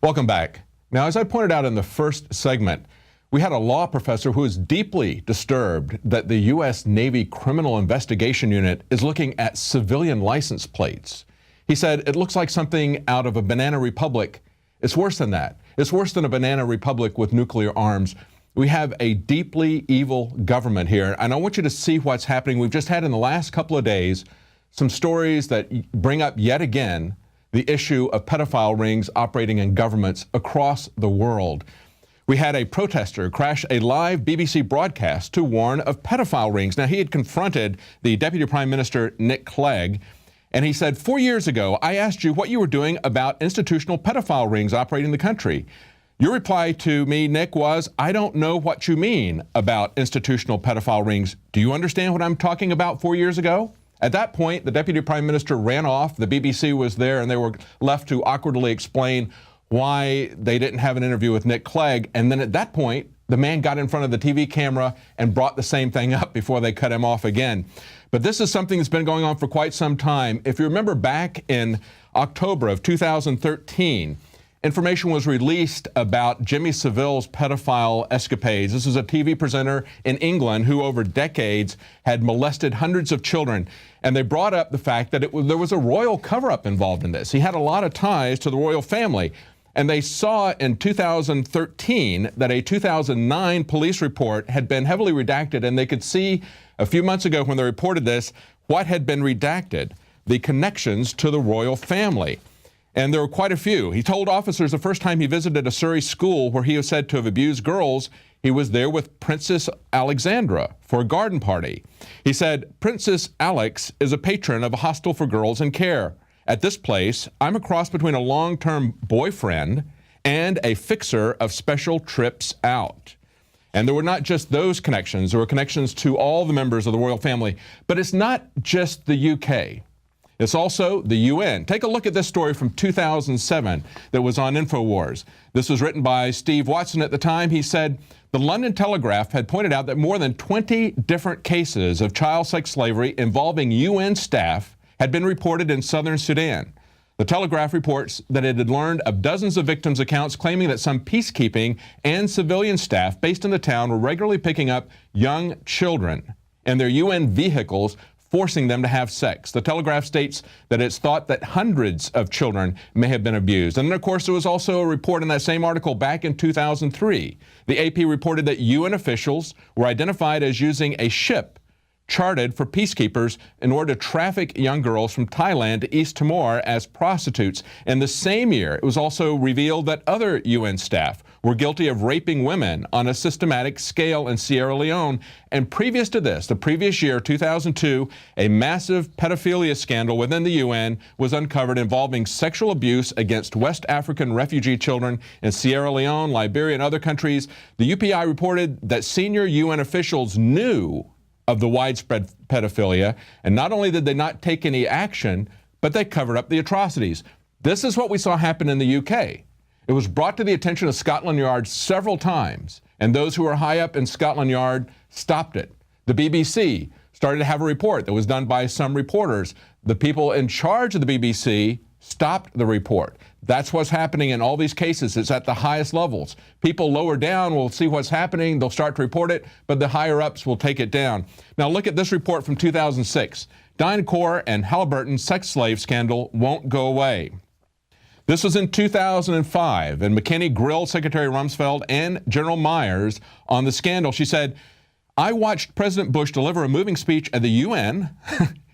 Welcome back. Now, as I pointed out in the first segment, we had a law professor who is deeply disturbed that the U.S. Navy Criminal Investigation Unit is looking at civilian license plates. He said it looks like something out of a banana republic. It's worse than that. It's worse than a banana republic with nuclear arms. We have a deeply evil government here, and I want you to see what's happening. We've just had in the last couple of days some stories that bring up yet again the issue of pedophile rings operating in governments across the world. We had a protester crash a live BBC broadcast to warn of pedophile rings. Now, he had confronted the Deputy Prime Minister, Nick Clegg, and he said, 4 years ago, I asked you what you were doing about institutional pedophile rings operating in the country. Your reply to me, Nick, was, I don't know what you mean about institutional pedophile rings. Do you understand what I'm talking about 4 years ago? At that point, the Deputy Prime Minister ran off. The BBC was there, and they were left to awkwardly explain why they didn't have an interview with Nick Clegg. And then at that point, the man got in front of the TV camera and brought the same thing up before they cut him off again. But this is something that's been going on for quite some time. If you remember back in October of 2013, information was released about Jimmy Savile's pedophile escapades. This is a TV presenter in England who over decades had molested hundreds of children. And they brought up the fact that there was a royal cover-up involved in this. He had a lot of ties to the royal family. And they saw in 2013 that a 2009 police report had been heavily redacted. And they could see a few months ago when they reported this, what had been redacted, the connections to the royal family. And there were quite a few. He told officers the first time he visited a Surrey school where he was said to have abused girls, he was there with Princess Alexandra for a garden party. He said, Princess Alex is a patron of a hostel for girls in care. At this place, I'm a cross between a long-term boyfriend and a fixer of special trips out. And there were not just those connections. There were connections to all the members of the royal family. But it's not just the UK. It's also the UN. Take a look at this story from 2007 that was on InfoWars. This was written by Steve Watson at the time. He said, the London Telegraph had pointed out that more than 20 different cases of child sex slavery involving UN staff had been reported in southern Sudan. The Telegraph reports that it had learned of dozens of victims' accounts claiming that some peacekeeping and civilian staff based in the town were regularly picking up young children in their UN vehicles, forcing them to have sex. The Telegraph states that it's thought that hundreds of children may have been abused. And then, of course, there was also a report in that same article back in 2003. The AP reported that UN officials were identified as using a ship chartered for peacekeepers in order to traffic young girls from Thailand to East Timor as prostitutes. In the same year, it was also revealed that other UN staff were guilty of raping women on a systematic scale in Sierra Leone. And previous to this, the previous year, 2002, a massive pedophilia scandal within the UN was uncovered involving sexual abuse against West African refugee children in Sierra Leone, Liberia, and other countries. The UPI reported that senior UN officials knew of the widespread pedophilia, and not only did they not take any action, but they covered up the atrocities. This is what we saw happen in the UK. It was brought to the attention of Scotland Yard several times, and those who were high up in Scotland Yard stopped it. The BBC started to have a report that was done by some reporters. The people in charge of the BBC stopped the report. That's what's happening in all these cases. It's at the highest levels. People lower down will see what's happening. They'll start to report it, but the higher ups will take it down. Now look at this report from 2006. DynCorp and Halliburton sex slave scandal won't go away. This was in 2005, and McKinney grilled Secretary Rumsfeld and General Myers on the scandal. She said, I watched President Bush deliver a moving speech at the UN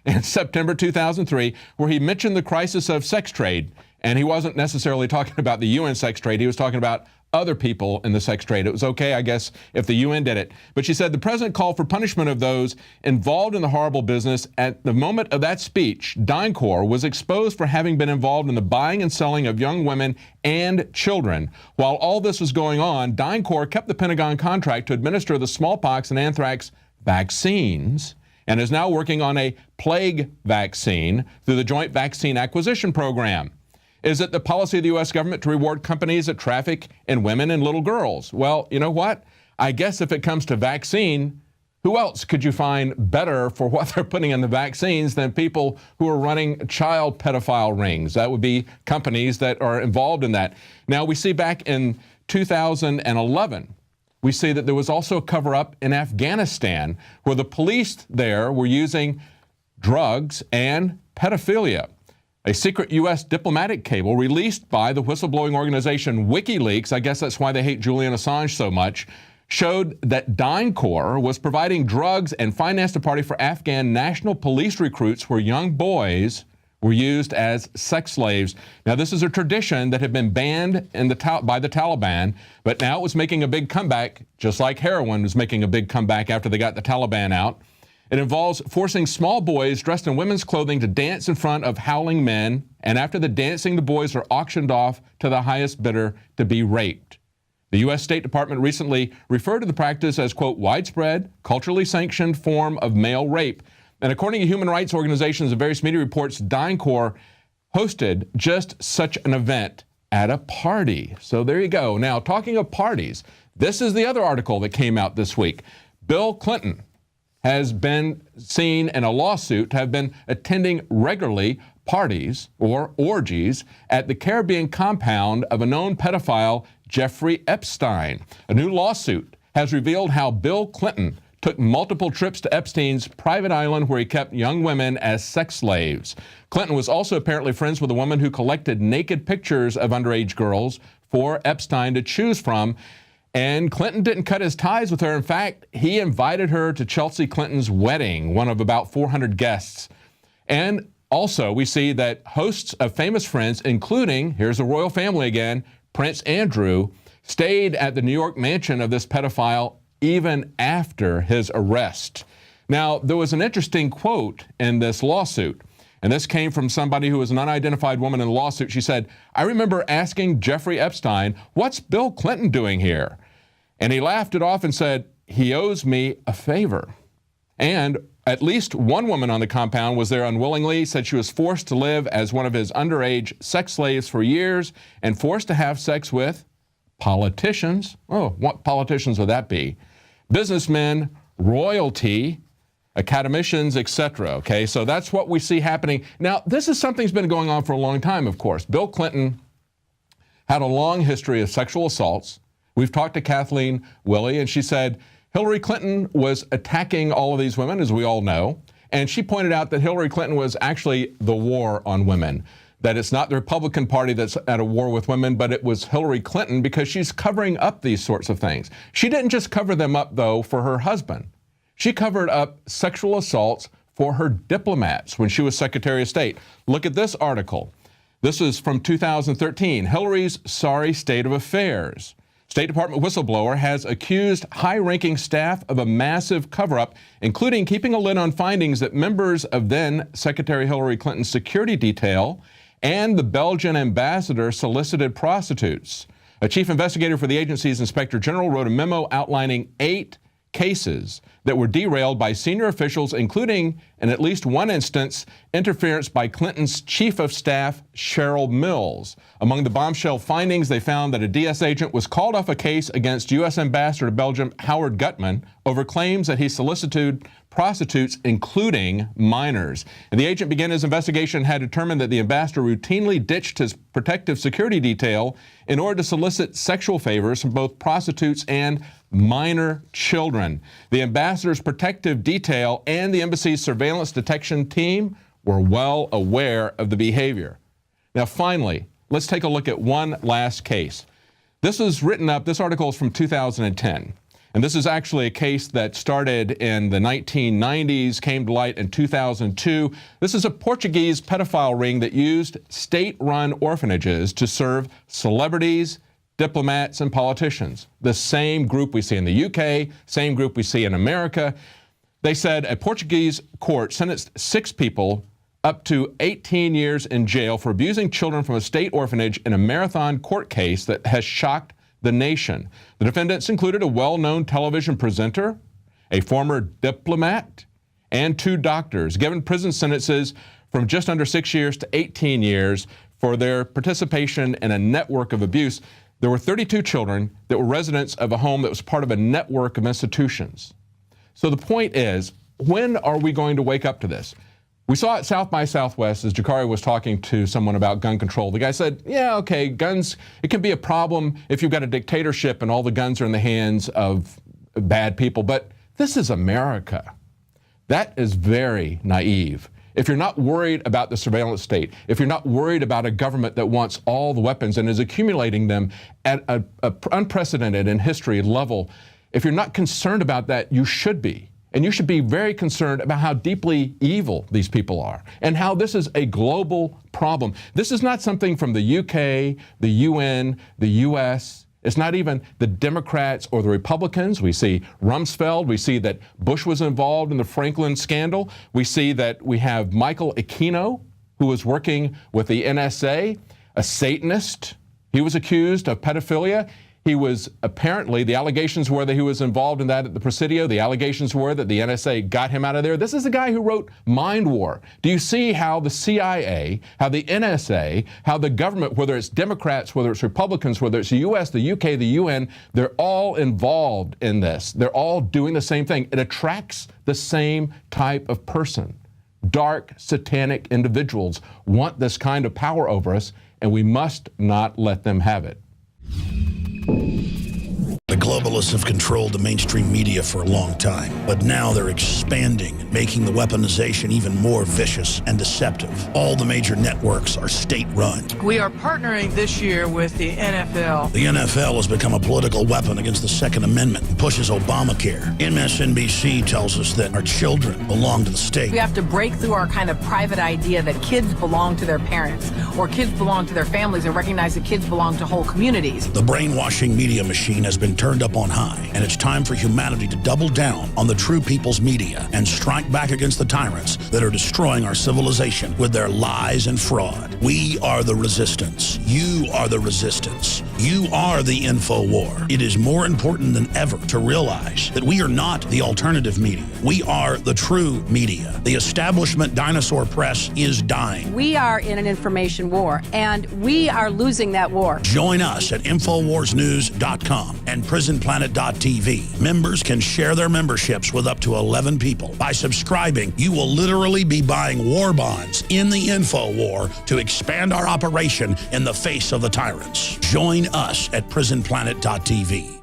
in September 2003, where he mentioned the crisis of sex trade. And he wasn't necessarily talking about the UN sex trade. He was talking about other people in the sex trade. It was okay, I guess, if the UN did it. But she said the president called for punishment of those involved in the horrible business. At the moment of that speech, DynCorp was exposed for having been involved in the buying and selling of young women and children. While all this was going on, DynCorp kept the Pentagon contract to administer the smallpox and anthrax vaccines, and is now working on a plague vaccine through the Joint Vaccine Acquisition Program. Is it the policy of the U.S. government to reward companies that traffic in women and little girls? Well, you know what? I guess if it comes to vaccine, Who else could you find better for what they're putting in the vaccines than people who are running child pedophile rings? That would be companies that are involved in that. Now, we see back in 2011, we see that there was also a cover-up in Afghanistan where the police there were using drugs and pedophilia. A secret U.S. diplomatic cable released by the whistleblowing organization WikiLeaks, I guess that's why they hate Julian Assange so much, showed that DynCorp was providing drugs and financed a party for Afghan national police recruits where young boys were used as sex slaves. Now, this is a tradition that had been banned by the Taliban, but now it was making a big comeback, just like heroin was making a big comeback after they got the Taliban out. It involves forcing small boys dressed in women's clothing to dance in front of howling men, and after the dancing, the boys are auctioned off to the highest bidder to be raped. The U.S. State Department recently referred to the practice as, quote, widespread, culturally sanctioned form of male rape. And according to human rights organizations and various media reports, DynCorp hosted just such an event at a party. So there you go. Now, talking of parties, this is the other article that came out this week. Bill Clinton has been seen in a lawsuit to have been attending regularly parties or orgies at the Caribbean compound of a known pedophile, Jeffrey Epstein. A new lawsuit has revealed how Bill Clinton took multiple trips to Epstein's private island where he kept young women as sex slaves. Clinton was also apparently friends with a woman who collected naked pictures of underage girls for Epstein to choose from. And Clinton didn't cut his ties with her. In fact, he invited her to Chelsea Clinton's wedding, one of about 400 guests. And also, we see that hosts of famous friends, including, here's the royal family again, Prince Andrew, stayed at the New York mansion of this pedophile even after his arrest. Now, there was an interesting quote in this lawsuit, and this came from somebody who was an unidentified woman in the lawsuit. She said, "I remember asking Jeffrey Epstein, what's Bill Clinton doing here? And he laughed it off and said, he owes me a favor." And at least one woman on the compound was there unwillingly, said she was forced to live as one of his underage sex slaves for years and forced to have sex with politicians. Oh, what politicians would that be? Businessmen, royalty, academicians, etc. Okay, so that's what we see happening. Now, this is something that's been going on for a long time, of course. Bill Clinton had a long history of sexual assaults. We've talked to Kathleen Willey, and she said Hillary Clinton was attacking all of these women, as we all know, and she pointed out that Hillary Clinton was actually the war on women, that it's not the Republican Party that's at a war with women, but it was Hillary Clinton because she's covering up these sorts of things. She didn't just cover them up, though, for her husband. She covered up sexual assaults for her diplomats when she was Secretary of State. Look at this article. This is from 2013, Hillary's Sorry State of Affairs. State Department whistleblower has accused high-ranking staff of a massive cover-up, including keeping a lid on findings that members of then Secretary Hillary Clinton's security detail and the Belgian ambassador solicited prostitutes. A chief investigator for the agency's inspector general wrote a memo outlining 8 cases that were derailed by senior officials, including, in at least one instance, interference by Clinton's chief of staff, Cheryl Mills. Among the bombshell findings, they found that a DS agent was called off a case against U.S. Ambassador to Belgium, Howard Gutman, over claims that he solicited prostitutes, including minors. And the agent began his investigation and had determined that the ambassador routinely ditched his protective security detail in order to solicit sexual favors from both prostitutes and minor children. The ambassador's protective detail and the embassy's surveillance detection team were well aware of the behavior. Now, finally, let's take a look at one last case. This was written up, this article is from 2010. And this is actually a case that started in the 1990s, came to light in 2002. This is a Portuguese pedophile ring that used state-run orphanages to serve celebrities, diplomats, and politicians. The same group we see in the UK, same group we see in America. They said a Portuguese court sentenced 6 people up to 18 years in jail for abusing children from a state orphanage in a marathon court case that has shocked the nation. The defendants included a well-known television presenter, a former diplomat, and 2 doctors, given prison sentences from just under 6 years to 18 years for their participation in a network of abuse. There were 32 children that were residents of a home that was part of a network of institutions. So the point is, when are we going to wake up to this? We saw at South by Southwest as Jakari was talking to someone about gun control. The guy said, yeah, okay, guns, it can be a problem if you've got a dictatorship and all the guns are in the hands of bad people, but this is America. That is very naive. If you're not worried about the surveillance state, if you're not worried about a government that wants all the weapons and is accumulating them at an unprecedented in history level, if you're not concerned about that, you should be. And you should be very concerned about how deeply evil these people are and how this is a global problem. This is not something from the UK, the UN, the US. It's not even the Democrats or the Republicans. We see Rumsfeld. We see that Bush was involved in the Franklin scandal. We see that we have Michael Aquino, who was working with the NSA, a Satanist. He was accused of pedophilia. He was apparently, the allegations were that he was involved in that at the Presidio. The allegations were that the NSA got him out of there. This is the guy who wrote Mind War. Do you see how the CIA, how the NSA, how the government, whether it's Democrats, whether it's Republicans, whether it's the US, the UK, the UN, they're all involved in this. They're all doing the same thing. It attracts the same type of person. Dark, satanic individuals want this kind of power over us, and we must not let them have it. The globalists have controlled the mainstream media for a long time, but now they're expanding, making the weaponization even more vicious and deceptive. All the major networks are state-run. We are partnering this year with the NFL. The NFL has become a political weapon against the Second Amendment and pushes Obamacare. MSNBC tells us that our children belong to the state. We have to break through our kind of private idea that kids belong to their parents or kids belong to their families and recognize that kids belong to whole communities. The brainwashing media machine has been turned up on high, and it's time for humanity to double down on the true people's media and strike back against the tyrants that are destroying our civilization with their lies and fraud. We are the resistance. You are the resistance. You are the info war. It is more important than ever to realize that we are not the alternative media. We are the true media. The establishment dinosaur press is dying. We are in an information war, and we are losing that war. Join us at InfoWarsNews.com and PrisonPlanet.tv. Members can share their memberships with up to 11 people. By subscribing, you will literally be buying war bonds in the info war to expand our operation in the face of the tyrants. Join us at PrisonPlanet.tv.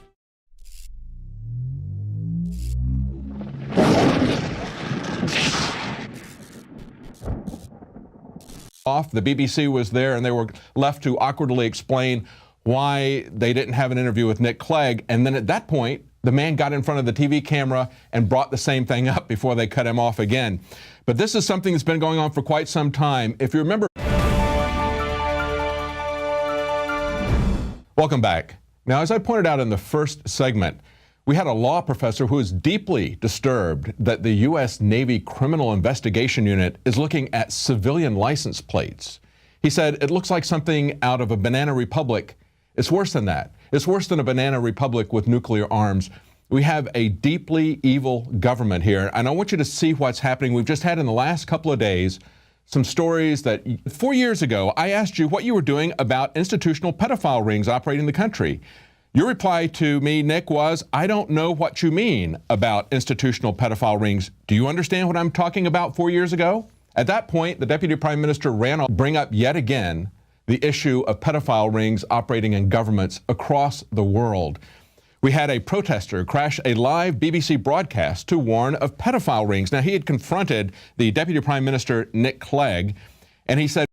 The BBC was there, and they were left to awkwardly explain why they didn't have an interview with Nick Clegg. And then at that point, the man got in front of the TV camera and brought the same thing up before they cut him off again. But this is something that's been going on for quite some time. If you remember... Welcome back. Now, as I pointed out in the first segment, we had a law professor who is deeply disturbed that the U.S. Navy Criminal Investigation Unit is looking at civilian license plates. He said it looks like something out of a banana republic. It's worse than that. It's worse than a banana republic with nuclear arms. We have a deeply evil government here, and I want you to see what's happening. We've just had in the last couple of days some stories that 4 years ago, I asked you what you were doing about institutional pedophile rings operating the country. Your reply to me, Nick, was, I don't know what you mean about institutional pedophile rings. Do you understand what I'm talking about 4 years ago? At that point, the Deputy Prime Minister ran on to bring up yet again the issue of pedophile rings operating in governments across the world. We had a protester crash a live BBC broadcast to warn of pedophile rings. Now, he had confronted the Deputy Prime Minister, Nick Clegg, and he said,